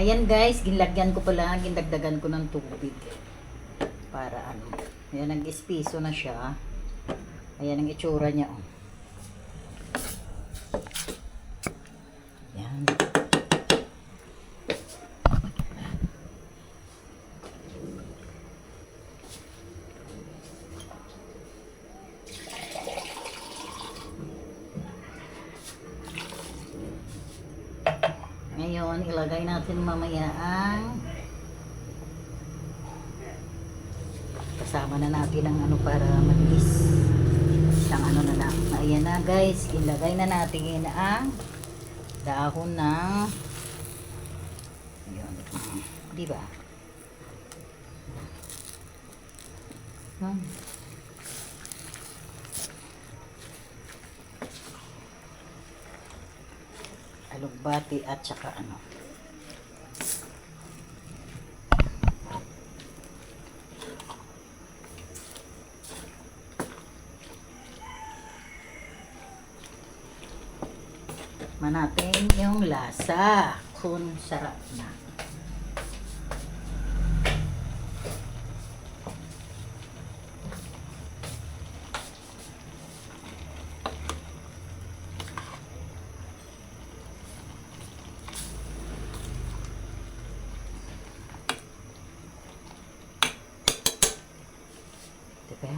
Ayan guys, ginlagyan ko pala, gindagdagan ko ng tubig. Para ano. Ayan, nag-espiso na siya. Ayan ang itsura niya. Oh. Ayan. Ngayon, ilagay natin mamaya ang kasama na natin ang ano para mabilis ang ano na lang. Ayan na guys, ilagay na natin ang dahon ng ayun. Di ba? Alugbati at saka ano. Manatin yung lasa kung sarap na. Diba?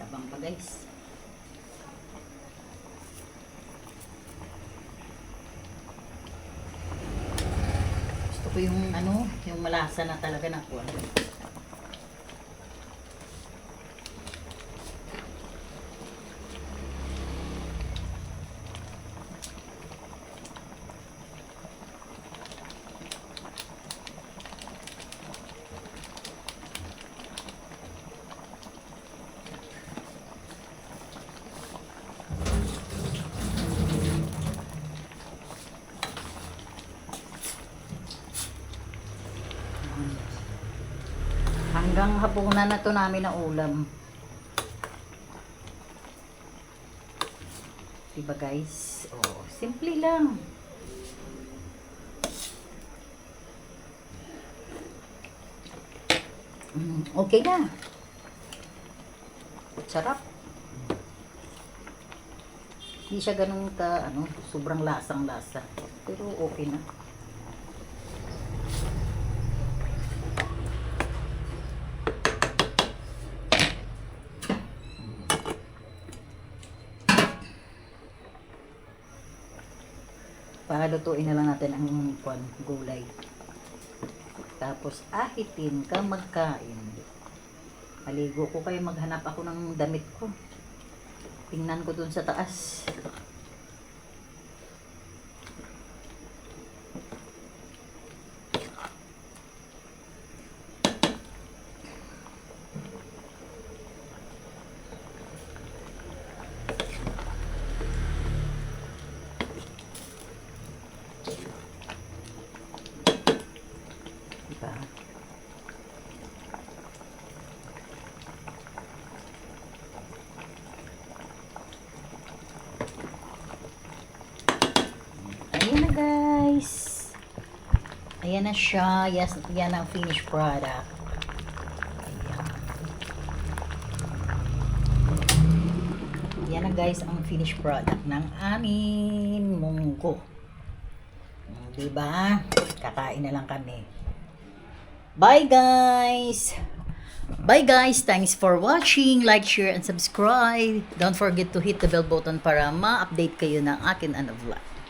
Tabang pa guys. Gusto ko yung ano, yung malasa na talaga na kuha. Hanggang hapunan na to namin na ulam. Diba guys? Oh, simple lang. Okay na. Sarap. Hindi siya ganun ka, ano, sobrang lasang-lasa. Pero okay na. Palutuin na lang natin ang gulay. Tapos ahitin ka magkain. Maligo ko kayo, maghanap ako ng damit ko. Tingnan ko dun sa taas. Diba? Ayan na guys. Ayan na siya. Yes, yan ang finished product. Ayan. Yan na guys ang finished product ng aming munggo. Diba? Kakain na lang kami. Bye guys! Bye guys! Thanks for watching. Like, share, and subscribe. Don't forget to hit the bell button para ma-update kayo ng akin vlog.